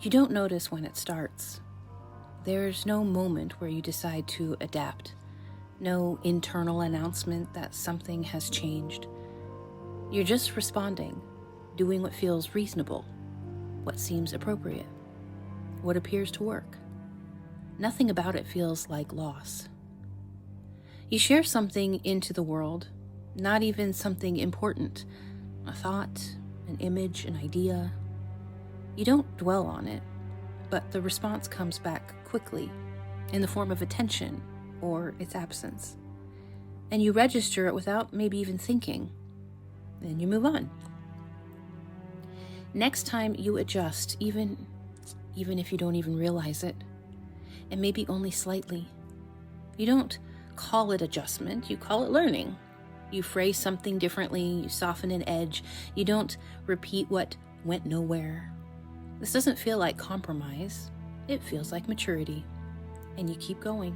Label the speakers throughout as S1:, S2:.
S1: You don't notice when it starts. There's no moment where you decide to adapt, no internal announcement that something has changed. You're just responding, doing what feels reasonable, what seems appropriate, what appears to work. Nothing about it feels like loss. You share something into the world, not even something important, a thought, an image, an idea. You don't dwell on it, but the response comes back quickly in the form of attention or its absence. And you register it without maybe even thinking. Then you move on. Next time you adjust, even if you don't even realize it, and maybe only slightly. You don't call it adjustment, you call it learning. You phrase something differently, you soften an edge, you don't repeat what went nowhere. This doesn't feel like compromise, it feels like maturity, and you keep going.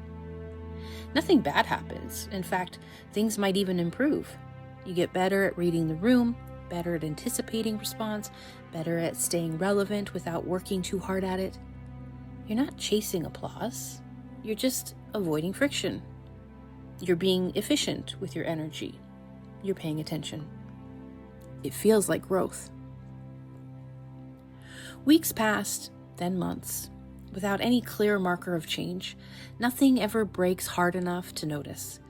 S1: Nothing bad happens. In fact, things might even improve. You get better at reading the room, better at anticipating response, better at staying relevant without working too hard at it. You're not chasing applause, you're just avoiding friction. You're being efficient with your energy. You're paying attention. It feels like growth. Weeks passed, then months, without any clear marker of change. Nothing ever breaks hard enough to notice.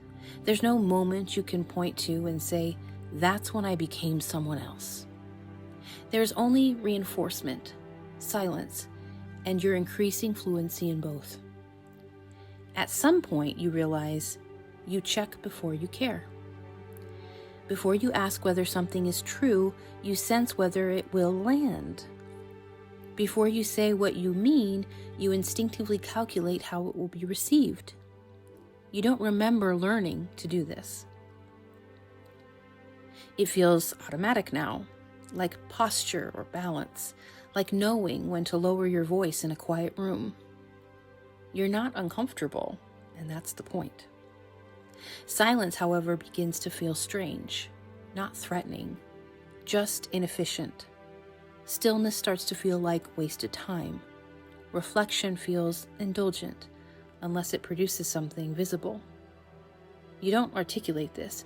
S1: There's no moment you can point to and say, that's when I became someone else. There's only reinforcement, silence, and your increasing fluency in both. At some point, you realize you check before you care. Before you ask whether something is true, you sense whether it will land. Before you say what you mean, you instinctively calculate how it will be received. You don't remember learning to do this. It feels automatic now, like posture or balance, like knowing when to lower your voice in a quiet room. You're not uncomfortable, and that's the point. Silence, however, begins to feel strange, not threatening, just inefficient. Stillness starts to feel like wasted time. Reflection feels indulgent, unless it produces something visible. You don't articulate this.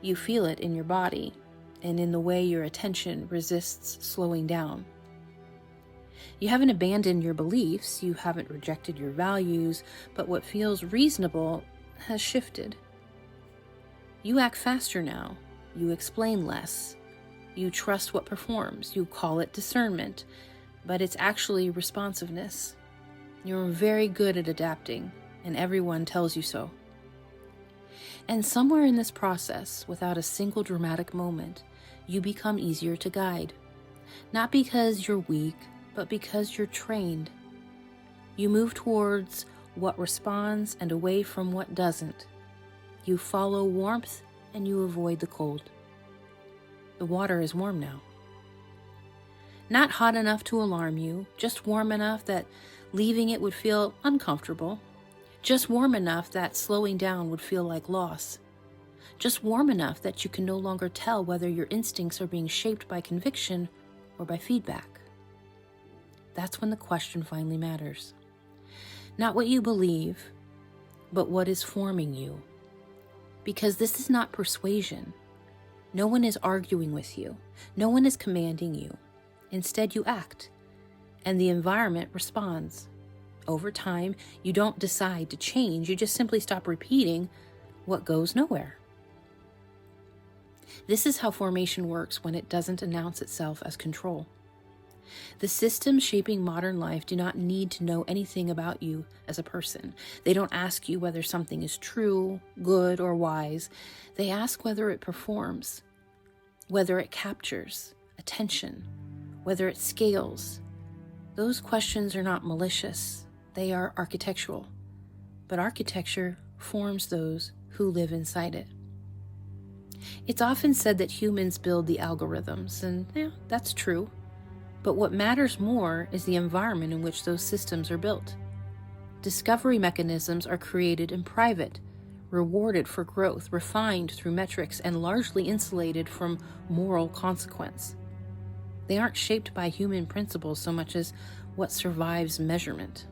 S1: You feel it in your body and in the way your attention resists slowing down. You haven't abandoned your beliefs, you haven't rejected your values, but what feels reasonable has shifted. You act faster now. You explain less. You trust what performs. You call it discernment, but it's actually responsiveness. You're very good at adapting, and everyone tells you so. And somewhere in this process, without a single dramatic moment, you become easier to guide. Not because you're weak, but because you're trained. You move towards what responds and away from what doesn't. You follow warmth and you avoid the cold. The water is warm now. Not hot enough to alarm you, just warm enough that leaving it would feel uncomfortable. Just warm enough that slowing down would feel like loss. Just warm enough that you can no longer tell whether your instincts are being shaped by conviction or by feedback. That's when the question finally matters. Not what you believe, but what is forming you. Because this is not persuasion. No one is arguing with you. No one is commanding you. Instead, you act, and the environment responds. Over time, you don't decide to change. You just simply stop repeating what goes nowhere. This is how formation works when it doesn't announce itself as control. The systems shaping modern life do not need to know anything about you as a person. They don't ask you whether something is true, good, or wise. They ask whether it performs, whether it captures attention, whether it scales. Those questions are not malicious. They are architectural. But architecture forms those who live inside it. It's often said that humans build the algorithms, and that's true. But what matters more is the environment in which those systems are built. Discovery mechanisms are created in private, rewarded for growth, refined through metrics, and largely insulated from moral consequence. They aren't shaped by human principles so much as what survives measurement.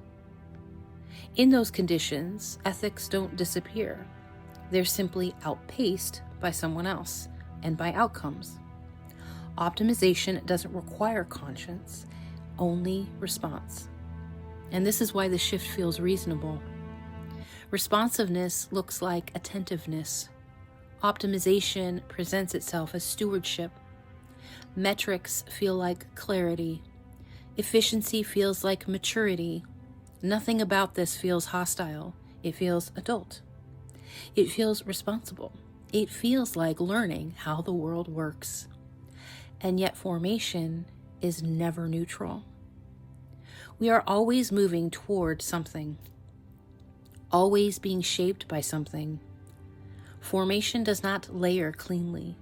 S1: In those conditions, ethics don't disappear. They're simply outpaced by someone else and by outcomes. Optimization doesn't require conscience, only response. And this is why the shift feels reasonable. Responsiveness looks like attentiveness. Optimization presents itself as stewardship. Metrics feel like clarity. Efficiency feels like maturity. Nothing about this feels hostile. It feels adult. It feels responsible. It feels like learning how the world works. And yet formation is never neutral. We are always moving toward something, always being shaped by something. Formation does not layer cleanly.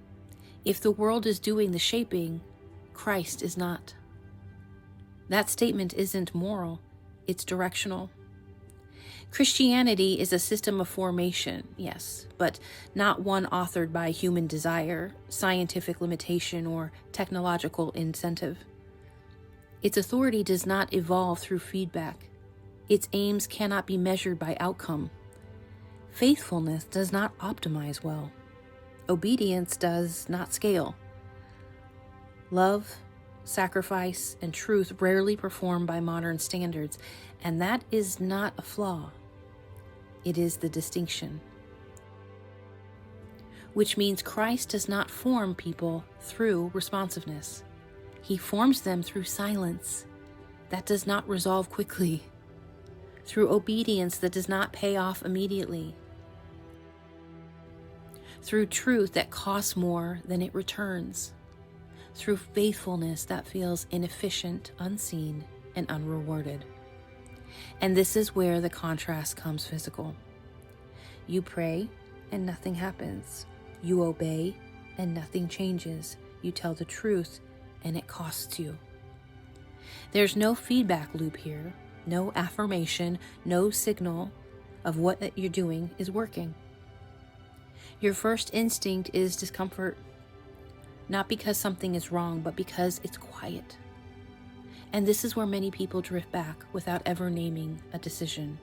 S1: If the world is doing the shaping, Christ is not. That statement isn't moral, it's directional. Christianity is a system of formation, yes, but not one authored by human desire, scientific limitation, or technological incentive. Its authority does not evolve through feedback. Its aims cannot be measured by outcome. Faithfulness does not optimize well. Obedience does not scale. Love, sacrifice, and truth rarely perform by modern standards, and that is not a flaw. It is the distinction. Which means Christ does not form people through responsiveness. He forms them through silence that does not resolve quickly, through obedience that does not pay off immediately, through truth that costs more than it returns, through faithfulness that feels inefficient, unseen, and unrewarded. And this is where the contrast comes physical. You pray and nothing happens. You obey and nothing changes. You tell the truth and it costs you. There's no feedback loop here, no affirmation, no signal of what you're doing is working. Your first instinct is discomfort, not because something is wrong, but because it's quiet. And this is where many people drift back without ever naming a decision.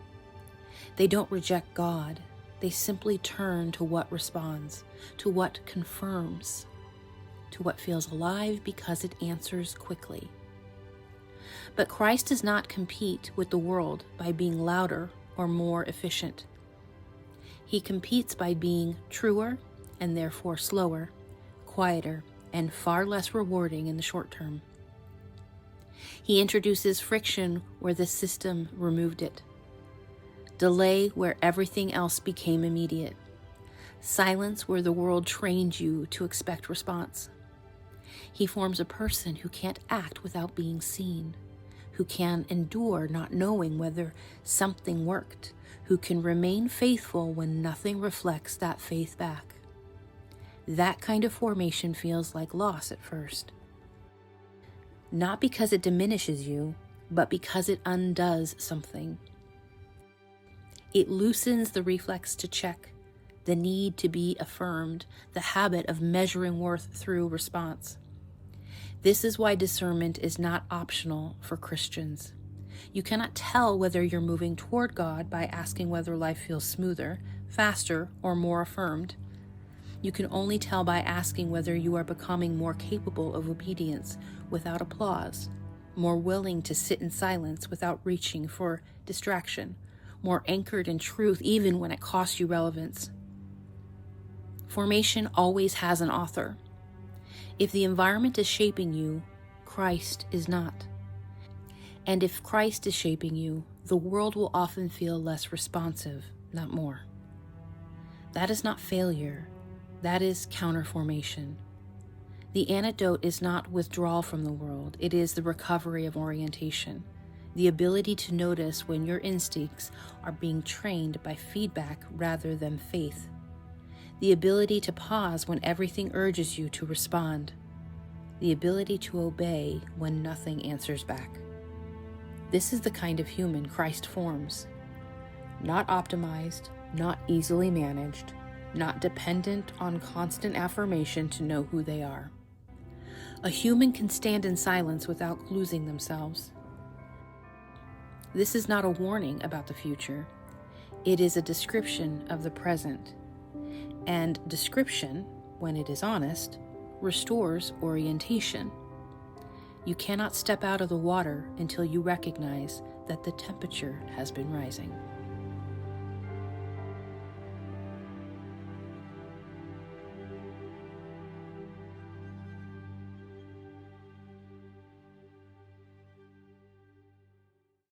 S1: They don't reject God. They simply turn to what responds, to what confirms, to what feels alive because it answers quickly. But Christ does not compete with the world by being louder or more efficient. He competes by being truer and therefore slower, quieter, and far less rewarding in the short term. He introduces friction where the system removed it, delay where everything else became immediate, silence where the world trained you to expect response. He forms a person who can't act without being seen, who can endure not knowing whether something worked, who can remain faithful when nothing reflects that faith back. That kind of formation feels like loss at first. Not because it diminishes you, but because it undoes something. It loosens the reflex to check, the need to be affirmed, the habit of measuring worth through response. This is why discernment is not optional for Christians. You cannot tell whether you're moving toward God by asking whether life feels smoother, faster, or more affirmed. You can only tell by asking whether you are becoming more capable of obedience without applause, more willing to sit in silence without reaching for distraction, more anchored in truth even when it costs you relevance. Formation always has an author. If the environment is shaping you, Christ is not. And if Christ is shaping you, the world will often feel less responsive, not more. That is not failure. That is counterformation. The antidote is not withdrawal from the world. It is the recovery of orientation, the ability to notice when your instincts are being trained by feedback rather than faith, the ability to pause when everything urges you to respond, the ability to obey when nothing answers back. This is the kind of human Christ forms. Not optimized, not easily managed, not dependent on constant affirmation to know who they are. A human can stand in silence without losing themselves. This is not a warning about the future. It is a description of the present. And description, when it is honest, restores orientation. You cannot step out of the water until you recognize that the temperature has been rising.